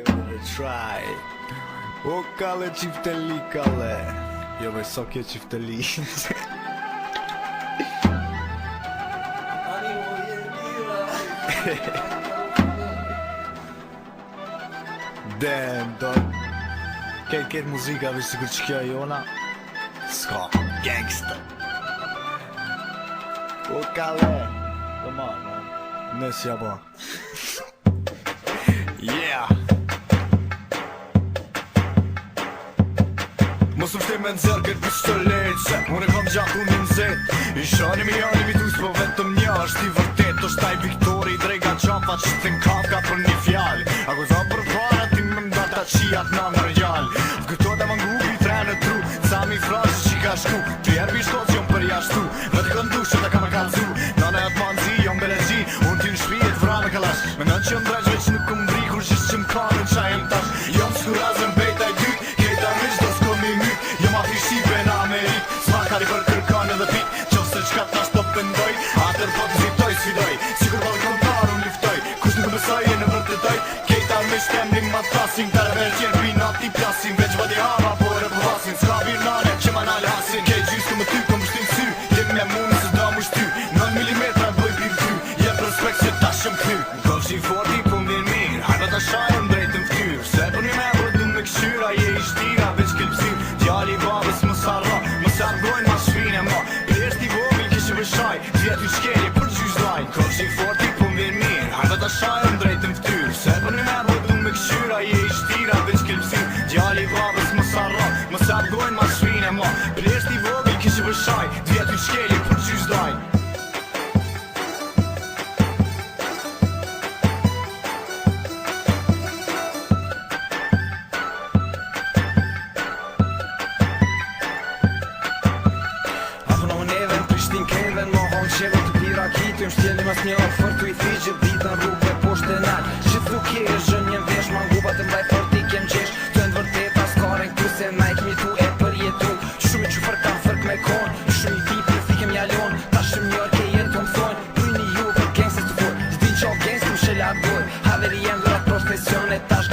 give it a try. O kale çifteli kale. Jo me sokje çifteli. Damn dog. Këtë muzika vë sikur që kjo jona. Ska gangsta. O kale. Come on man. Nësja po. Yeah. Mos më shtem me nëzër këtë pistolet se unë kam gjaku një nëzet I shani mi janë mi dus po vetëm një është I vërtet është taj Viktori Drega qapa që të n'kapka për një fjall Ako za për para ti më mdata qijat në në rjall Këto të më ngubi trenë tru Sa mi frasë që ka shku Pjerë bishtot që jom për jashtu Në t'i këndu që të ka me kalzu Në në atë manzi jom belezi Unë t'y në shpijet vra me kalash Me në që jom drejsh veç nuk më bri Kur qështë që më kanë në qaj më tash Jom skurazën bejta I dy Kejta mish do s'ko mi my Jom afri Shqipe në Amerik Smakari për kërkan edhe pik Qose qka tash të pëndoj Atër po të zitoj sfidoj Sikur po kontar unë liftoj Kush nuk besoj e në vërtetoj Kejta mish temrim ma tasin Tare vel qenë pinat I plasin Veç vadi hama por e përvasin Ska birnane që ma nalë hasin Kej gjysë të më ty kom shtin sy Jem me mund se da mu shty 9 milimetra boj pir ty Jem prospekt se ta shëm ty Kofshin forti po m'vjen mirë Hajba ta shajëm drejtëm ftyr Se për një me bërë du me këshyra Je I shtira veç këllpsim Djali I babës më sarra Më sargojnë ma shpine ma Plesht I vogël kishë vëshaj Vjet u shkelje për gjysh laj Kofshin forti po m'vjen mirë Hajba ta shajëm drejtëm ftyr Se për një me bërë du me këshyra Je I shtira veç këllpsim Djali I babës më sarra Më sargojnë ma shpine ma Plesht I vogël kishë vëshaj Vjet u shkelje për gjysh laj Qeve të pira kitë Më shtjeli mas një ofër të I thijgjë Dita rrugve poshtë e nalë Që të duke e zhën një vesh Ma nguba të mbaj fort I kem gjesh Të në vërteta s'karen këtu Se na I kemi tu e për jetu Shumë I që fërkan fërk me kon Shumë I pipi e thikem jalon Ta shumë njërë ke jenë të më thonë Pryni ju për gangstës të fort Zdin qa gangstës më shëllat goj Haveri jenë dhurat profesionet Tash